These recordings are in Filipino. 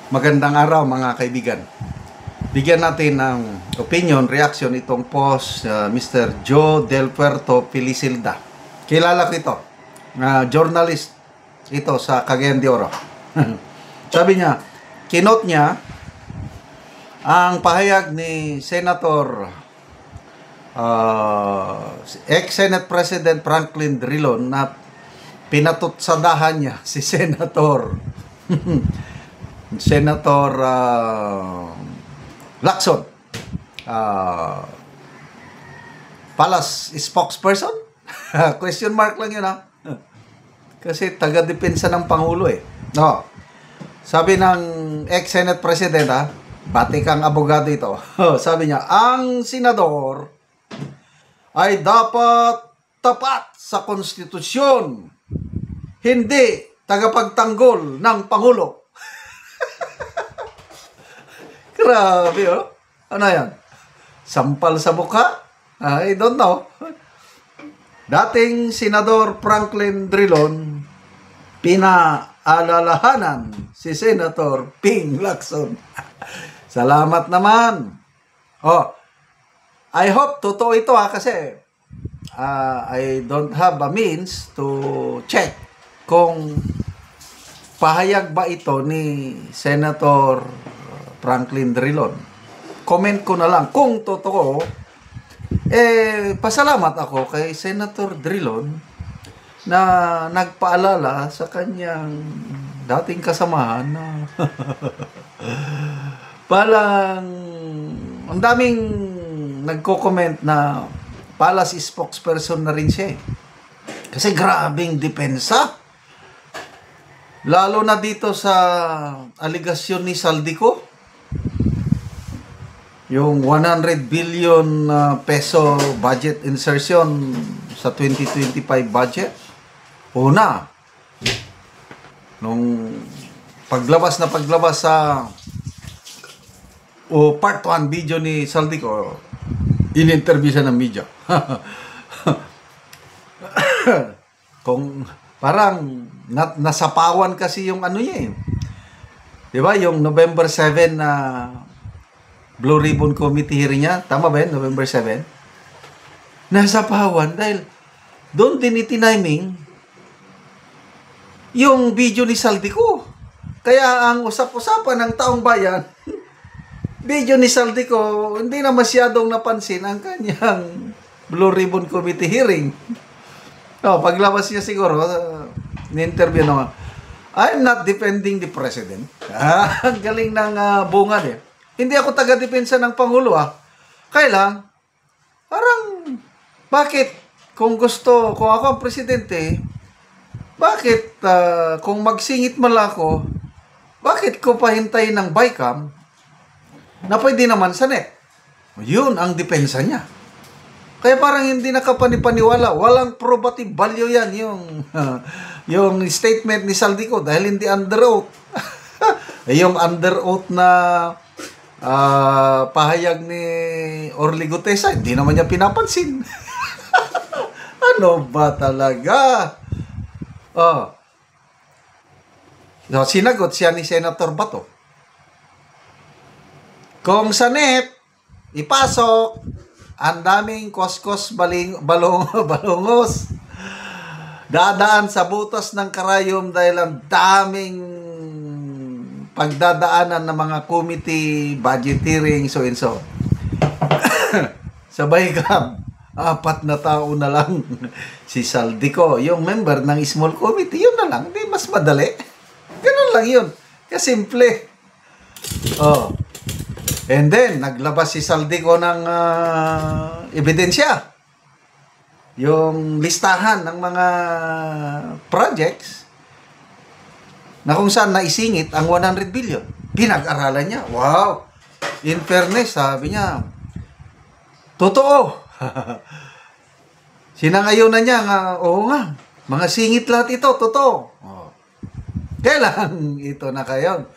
Magandang araw mga kaibigan. Bigyan natin ng opinion, reaction itong post Mr. Joe Del Puerto Felicilda. Kilala ko ito. Journalist ito sa Cagayan de Oro. Sabi niya, kinote niya ang pahayag ni Senator ex-Senate President Franklin Drilon na pinatutsadahan niya si Senator Lacson, Palace spokesperson? Question mark lang yun, ha? Kasi taga-depensa ng Pangulo eh. No. Sabi ng ex-Senate President, ha? Batikang abogado ito. Sabi niya, ang senador ay dapat tapat sa konstitusyon, hindi tagapagtanggol ng Pangulo. Grabe, oh. Ano yan? Sampal sa mukha? I don't know. Dating Senador Franklin Drilon, pinaalalahanan si Senator Ping Lacson. Salamat naman. Oh, I hope totoo ito, ha, kasi I don't have a means to check kung pahayag ba ito ni Senator Franklin Drilon. Comment ko na lang kung totoo. Pasalamat ako kay Senator Drilon na nagpaalala sa kanyang dating kasamahan na palang ang daming nagko-comment na Palace spokesperson na rin siya. Kasi grabing depensa. Lalo na dito sa aligasyon ni Saldico. Yung 100 billion peso budget insertion sa 2025 budget. Una, nung paglabas sa part 1 video ni Saldico, in-interview siya ng media. Kung parang nasapawan kasi yung ano niya eh. Diba? Yung November 7 na Blue Ribbon Committee hearing niya. Tama ba yun? November 7? Nasapawan dahil doon din itiniming yung video ni Saldico. Kaya ang usap-usapan ng taong bayan, video ni Saldico, hindi na masyadong napansin ang kanyang Blue Ribbon Committee hearing. Paglabas niya siguro, ni-interview na, I'm not defending the President. Ang galing ng bungad eh. Hindi ako taga-depensa ng Pangulo, ha. Kaya lang, parang, bakit, kung ako ang presidente, bakit, kung magsingit man ako, bakit ko pahintayin ng bycam na pwede naman sa net? Yun ang depensa niya. Kaya parang hindi nakapanipaniwala. Walang probative value yan, yung statement ni Saldico dahil hindi under oath. Yung under oath na pahayag ni Orly Gutesa, hindi naman niya pinapansin. Ano ba talaga? Sinagot siya ni Senator Bato. Kung sa net, ipasok, ang daming koskos balungos. Dadaan sa butas ng karayom dahil ang daming pagdadaanan ng mga committee, budget hearing, so and so. Sabay ka, 4 na tao na lang si Saldico, yung member ng small committee, yun na lang, di mas madali. Ganun lang yun. Kasimple. And then, naglabas si Saldico ng ebidensya. Yung listahan ng mga projects na kung saan naisingit ang 100 billion. Pinag-aralan niya. Wow! In fairness, sabi niya, totoo. Sinangayunan niya nga, oo nga, mga singit lahat ito, totoo. Kailan ito na kayo?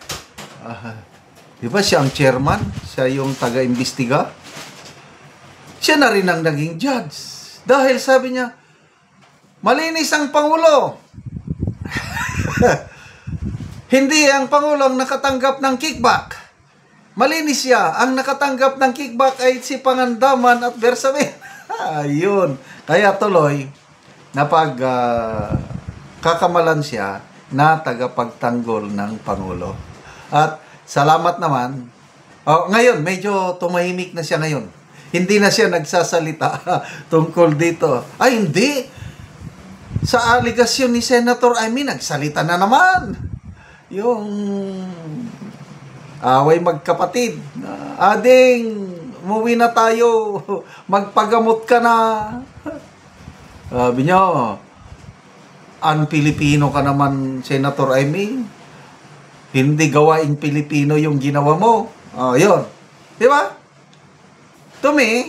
Di ba siya ang chairman? Siya yung taga-imbestiga? Siya na rin ang naging judge. Dahil sabi niya, malinis ang Pangulo. Hindi ang Pangulo ang nakatanggap ng kickback. Malinis siya. Ang nakatanggap ng kickback ay si Pangandaman at Bersamin. Ayun. Kaya tuloy, kakamalan siya na tagapagtanggol ng Pangulo. At salamat naman. Ngayon, medyo tumahimik na siya ngayon. Hindi na siya nagsasalita tungkol dito. Ay, hindi. Sa aligasyon ni Senator Amy, nagsalita na naman. Yung away magkapatid. Ading, umuwi na tayo. Magpagamot ka na. Sabi niya, un-Pilipino ka naman, Senator Amy. Hindi gawaing Pilipino yung ginawa mo. Yun. Di ba? To me,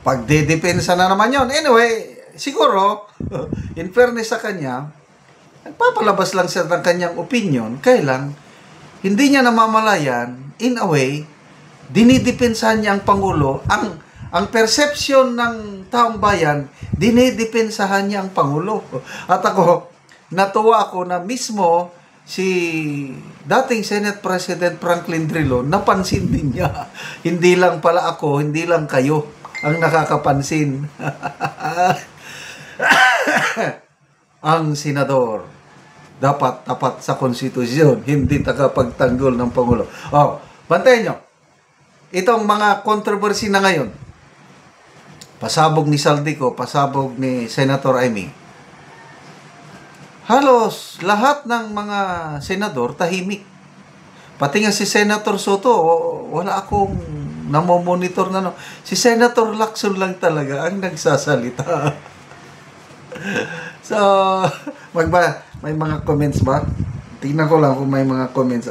pagdedepensa na naman yon. Anyway, siguro, in fairness sa kanya, nagpapalabas lang siya ng kanyang opinion. Kailan, hindi niya namamalayan, in a way, dinidepensahan niya ang Pangulo. Ang perception ng taong bayan, dinidepensahan niya ang Pangulo. At ako, natuwa ako na mismo si dating Senate President Franklin Drilon, napansin din niya. Hindi lang pala ako, hindi lang kayo ang nakakapansin. Ang senador dapat tapat sa konstitusyon, hindi tagapagtanggol ng Pangulo. Bantayan nyo. Itong mga controversy na ngayon, pasabog ni Saldico, pasabog ni Senator Amy, halos lahat ng mga senador tahimik. Pati nga si Senator Soto, wala akong namomonitor na. Si Senator Lacson lang talaga ang nagsasalita. So, may mga comments ba? Tingnan ko lang kung may mga comments.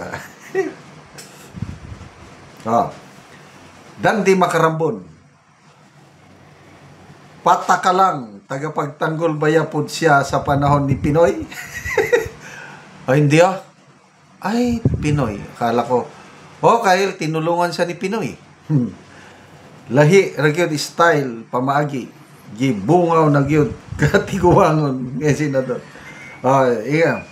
Dandi Makarambon. Pataka lang, tagapagtanggol bayapod siya sa panahon ni Pinoy? Hindi Ay, Pinoy. Akala ko, Kyle, tinulungan siya ni Pinoy. Lahi, ragyod style, pamaagi. Gibungaw na gyud katiguangon ng senador. Iya.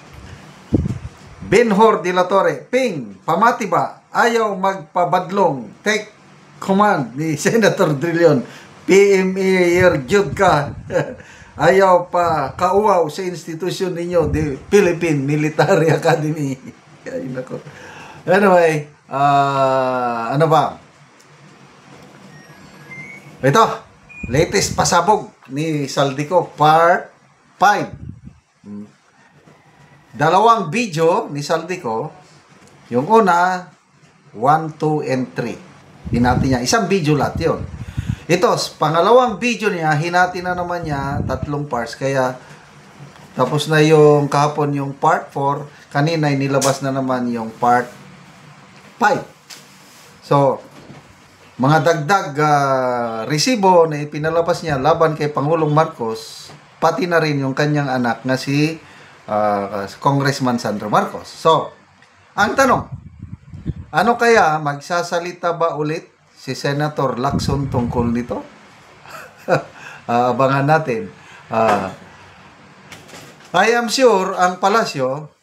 Benhor de la Torre, Ping, pamati ba? Ayaw magpabadlong. Take command ni Senator Drilon. PMA gyud ka. Ayaw pa kauaw sa institusyon ninyo, the Philippine Military Academy. Ay, nako. Anyway, ano ba? Ito, latest pasabog ni Saldico, part 5. Dalawang video ni Saldico. Yung una, 1, 2, and 3. Hinati niya. Isang video lahat yun. Ito, pangalawang video niya, hinati na naman niya, 3 parts. Kaya, tapos na yung kahapon yung part 4. Kanina, nilabas na naman yung part 5. So, mga dagdag resibo na ipinalabas niya laban kay Pangulong Marcos, pati na rin yung kanyang anak na si Congressman Sandro Marcos. So, ang tanong, ano kaya magsasalita ba ulit si Senator Lacson tungkol nito? Abangan natin. I am sure ang palasyo,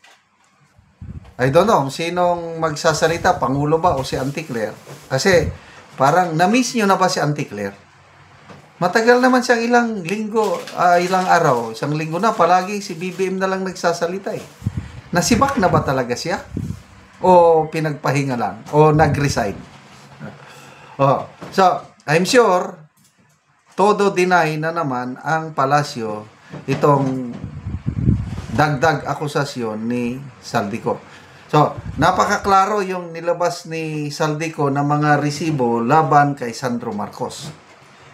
I don't know sinong magsasalita, Pangulo ba o si Auntie Claire? Kasi parang na-miss nyo na ba si Auntie Claire? Matagal naman siyang ilang linggo, ilang araw, isang linggo na, palagi si BBM na lang nagsasalita eh. Nasibak na ba talaga siya? O pinagpahinga lang? O nag-resign? So, I'm sure, todo deny na naman ang palasyo itong dagdag akusasyon ni Saldico. So, napakaklaro yung nilabas ni Saldico na mga resibo laban kay Sandro Marcos.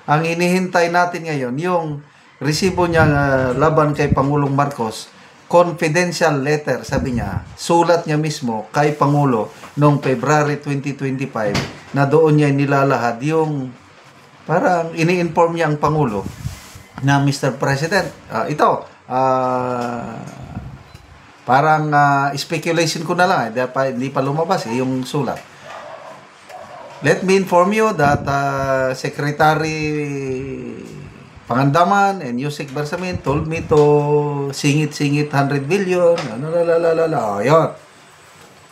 Ang inihintay natin ngayon, yung resibo niya laban kay Pangulong Marcos, confidential letter, sabi niya, sulat niya mismo kay Pangulo noong February 2025 na doon niya nilalahad yung parang ini-inform niya ang Pangulo na Mr. President, parang speculation ko na lang, hindi pa lumabas yung sulat. Let me inform you that Secretary Pangandaman and Yusek Bersamin told me to singit-singit 100 billion. Yun.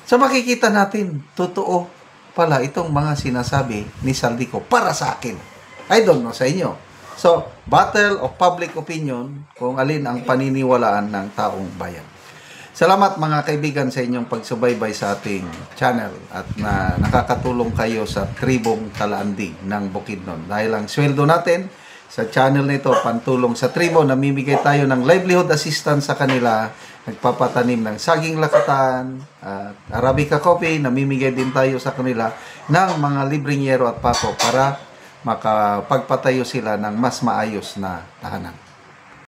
So makikita natin, totoo pala itong mga sinasabi ni Saldico para sa akin. I don't know sa inyo. So, battle of public opinion kung alin ang paniniwalaan ng taong bayan. Salamat mga kaibigan sa inyong pagsubaybay sa ating channel at na nakakatulong kayo sa tribong Talaandig ng Bukidnon. Dahil ang sweldo natin sa channel nito, pantulong sa tribo, namimigay tayo ng livelihood assistance sa kanila, nagpapatanim ng saging lakatan at Arabica coffee, namimigay din tayo sa kanila ng mga libreng yero at pako para makapagpatayo sila ng mas maayos na tahanan.